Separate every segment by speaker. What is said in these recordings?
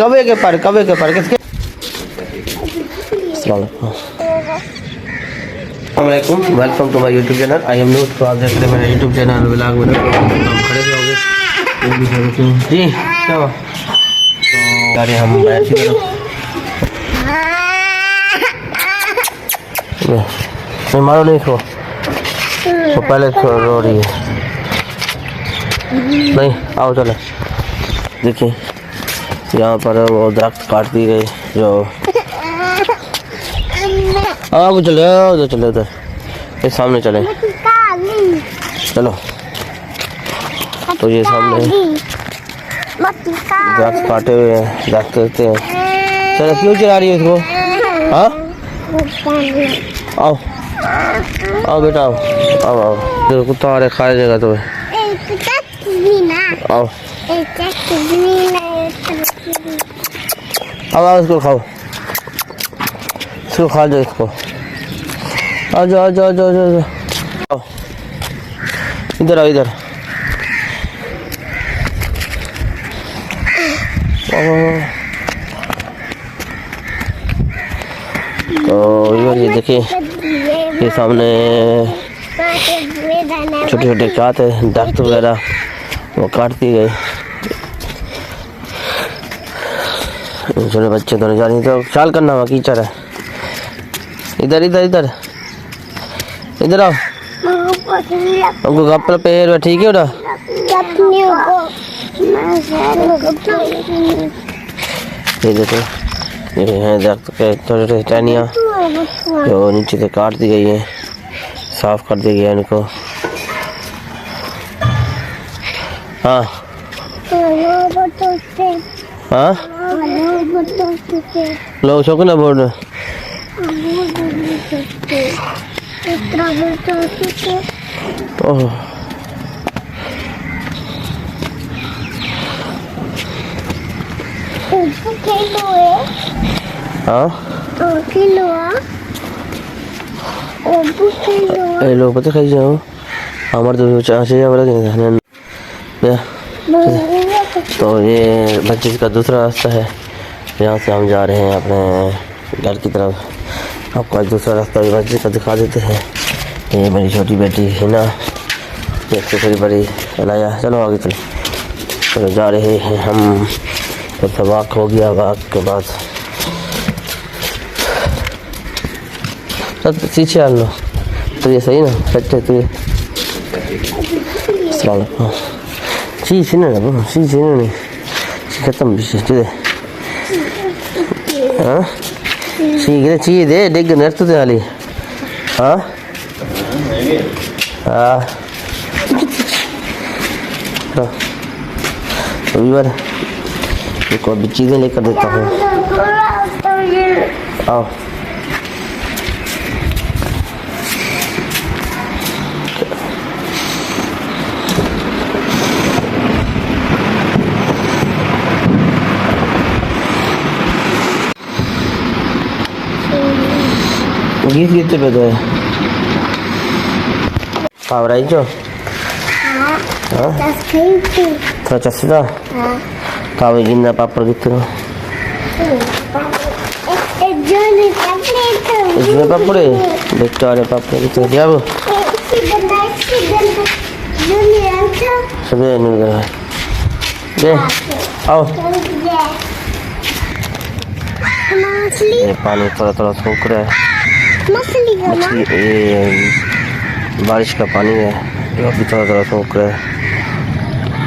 Speaker 1: कवे के पर किसके? अस्सलामुअलैकुम, welcome to my YouTube channel. I am new. तो आप देख रहे हैं मेरा यूट्यूब चैनल व्लॉग में। हम खड़े रहोगे जी, क्या हुआ? तो अरे हम बैठ के नहीं मारो, नहीं इसको, तो पहले रो रही है। नहीं आओ चलो। देखिए यहाँ पर वो दरख्त काट दी गई जो। आओ चले उधर, चले उधर, ये सामने चले, चलो। तो ये सामने दरख्त काटे हुए हैं, देखते हैं। चलो क्यों चला रही है इसको? हाँ आओ आओ बेटा, आओ आओ आओ। देखो कुत्ता आ रहा है, खा जाएगा तुम्हें। आओ अब आओ, इसको खाओ, इसको खा जाओ, इसको आ जाओ आ जाओ आ जाओ आ जाओ। इधर आओ, इधर तो ये देखिए, ये सामने छोटे छोटे काट है, दरख्त वगैरह वो काट दी गए। छोटे बच्चे दोनों जा रही, तो ख्याल करना हुआ, कीचड़ है। इधर इधर इधर इधर आओ, उनको कपड़े पैर ठीक है ना? ये देखो, ये हैं दरख्त के छोटे छोटे टहनियाँ जो नीचे से काट दी गई है, साफ कर दिया गया इनको। हाँ हाँ लोग शौक ना बोर्ड ओह हाँ लोग पता खाई जाओ हमारे तो चाहिए वाला नहीं। तो ये मस्जिद का दूसरा रास्ता है, यहाँ से हम जा रहे हैं अपने घर की तरफ। आपको आज दूसरा रास्ता भी मस्जिद का दिखा देते हैं। ये मेरी छोटी बेटी है ना, देखते थोड़ी बड़ी लाया। चलो आगे चलो, तो जा रहे हैं हम। तो वाक हो गया, वाक के बाद सब पीछे आ लो। तो ये सही ना सच्चे तो ये सी ना सी नहीं खत्म सी हाँ सी दे डिग नर्तते वाली। हाँ हाँ अभी बार एक और भी चीज़ें लेकर देता हूँ। आओ गीत गीते पे तो पावर आई जो थोड़ा चस्ता कावे गिन्ना पापड़ कितने इसमें पापड़े बेटा वाले पापड़ कितने क्या वो सबे नहीं कर दे। आओ ये पानी थोड़ा थोड़ा सूख रहा है। मछली ये बारिश का पानी है, जो अभी थोड़ा थोड़ा सूख रहा है।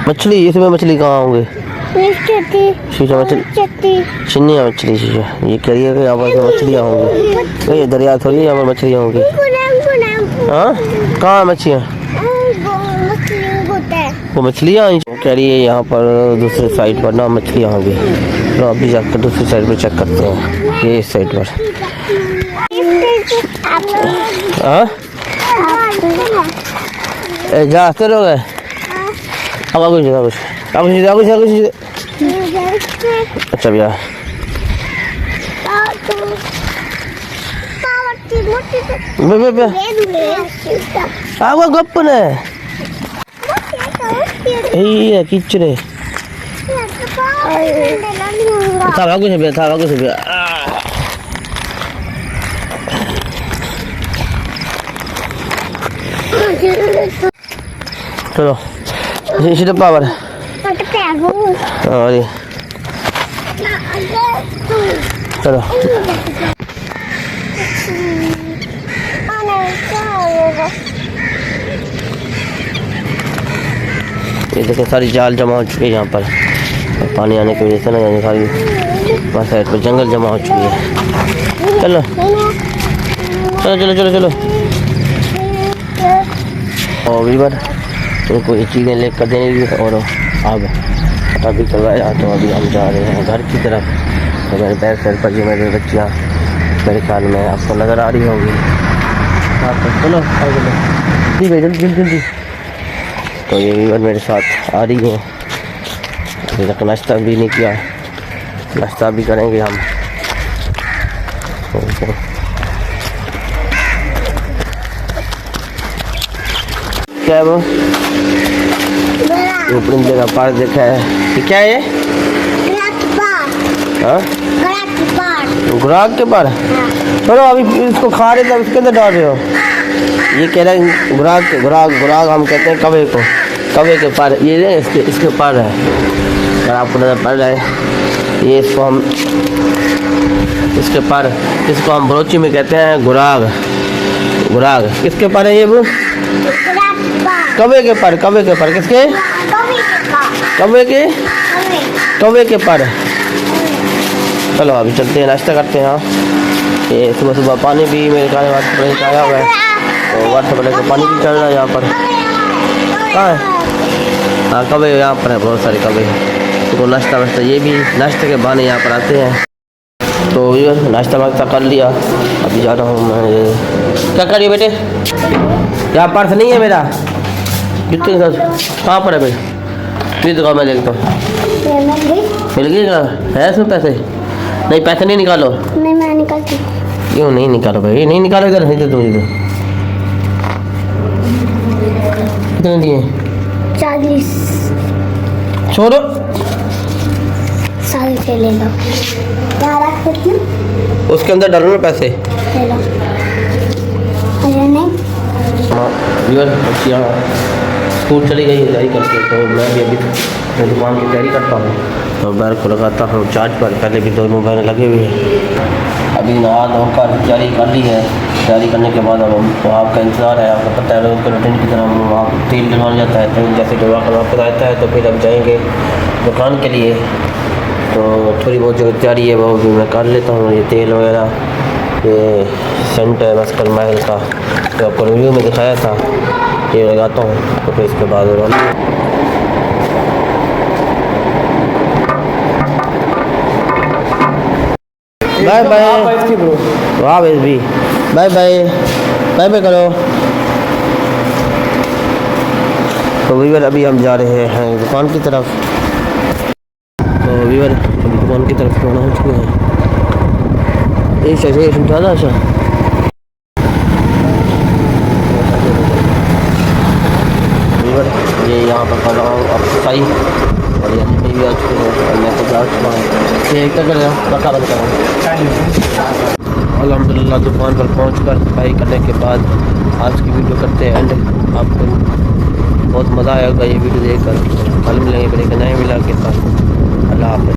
Speaker 1: मछली इसमें मछली कहाँ होंगे? शीशा मछली, चिन्नी मछली शीशा। ये करिए कि यहाँ पर मछलियाँ होंगी, ये दरिया थोड़ी यहाँ पर मछलियाँ होंगी। हाँ कहाँ मछलियाँ? वो मछलियाँ कह रही है यहाँ पर दूसरे साइड पर ना मछलियाँ होंगी। तो अभी जाकर दूसरी साइड पर चेक करते हैं, ये इस साइड पर। हाँ जाते रहोगे? अब कुछ अच्छा भैया गप्पने कीचड़े था बागू से भी चलो इसी डब्बा पर और चलो ये देखो सारी जाल जमा हो चुकी है यहाँ पर पानी आने की वजह से ना सारी वहाँ साइड पर जंगल जमा हो चुकी है। चलो चलो चलो चलो चलो और वीवर उनको ये चीज़ें लेकर देंगे और अब अभी करवाया तो अभी हम जा रहे हैं घर की तरफ। तो मेरे बैक साइड पर जो मेरी बच्चियाँ मेरे ख्याल में आपको नज़र आ रही होंगी। चलो जल्दी भाई जल्दी जल्दी। तो ये वीवर मेरे साथ आ रही है। अभी तक नाश्ता भी नहीं किया, नाश्ता भी करेंगे हम। क्या है वो ऊपरी जगह पार देखा है कि क्या है ये? गुराग के पार। चलो अभी इसको खा रहे थे उसके अंदर डाल रहे हो। ये कह रहे हैं गुराग हम कहते हैं कवे को, कवे के पार ये इसके पार है। अगर आपको नजर पड़ रहा है ये इसको हम इसके पार, इसको हम बलोची में कहते हैं गुराग। किसके पार है ये वो? कवे के पार किसके? कवे के पार। चलो अभी चलते हैं, नाश्ता करते हैं। ये सुबह पानी भी मेरे ख्याल में आया हुआ है, तो वाटर का पानी भी चल रहा है यहाँ पर। कहाँ है? हाँ कवे यहाँ पर है, बहुत सारे कवे। तो नाश्ता वाश्ता ये भी नाश्ते के बहाने यहाँ पर आते हैं। तो ये नाश्ता वाश्ता कर लिया, अभी जा रहा हूँ मैं। क्या करिए बेटे? यहाँ पर्स नहीं है मेरा, कितने कहाँ पर है भाई? प्लीज दिखाओ, मैं देखता हूँ। मिल गई है इसमें पैसे? नहीं पैसे नहीं निकालो। नहीं मैं निकालती। क्यों नहीं निकालो भाई? नहीं निकालो, इधर नहीं दे तुम इधर। कितने दिए? 40। छोड़ो, सारे से ले लो। क्या रख सकती हूँ? उसके अंदर डालो ना पैसे। ले लो। अरे नहीं। हाँ स्कूल चली गई है तैयारी करके, तो मैं भी अभी दुकान की तैयारी करता हूँ। तो मोबाइल को लगाता हूँ चार्ज पर। पहले भी 2 मोबाइल लगे हुए हैं। अभी नहा धोकर तैयारी कर ली है। तैयारी करने के बाद अब तो आपका इंतज़ार है। आपको पता है उसका रूटीन की तरह वहाँ तेल डलवाना जाता है, तो जैसे डलवा कर वापस आता है तो फिर अब जाएंगे दुकान के लिए। तो थोड़ी बहुत जो तैयारी है वो भी मैं कर लेता हूँ। ये तेल वगैरह, ये सेंट है मस्कल महल का, तो आपको रिव्यू में दिखाया था, ये लगाता हूँ। तो फिर इसके बाद बाय बाय। वाह भी बाय बाय करो। तो वीवर अभी हम जा रहे हैं दुकान की तरफ। तो वीवर अभी दुकान की तरफ रवाना हो चुके हैं। ये शशे समझा था आशा वीवर, ये यहाँ पर कर रहा हूँ अब सफाई, और ये नहीं भी आ चुके हैं और मैं तो जा चुका हूँ। ये क्या कर रहा हूँ? रखा बंद कर रहा हूँ। अल्हम्दुलिल्लाह दुकान पर पहुँच कर सफाई करने के बाद आज की वीडियो करते हैं एंड। आपको बहुत मज़ा आएगा ये वीडियो देखकर। कल मिलेंगे फिर एक नए मिला के साथ। अल्लाह हाफ़िज़।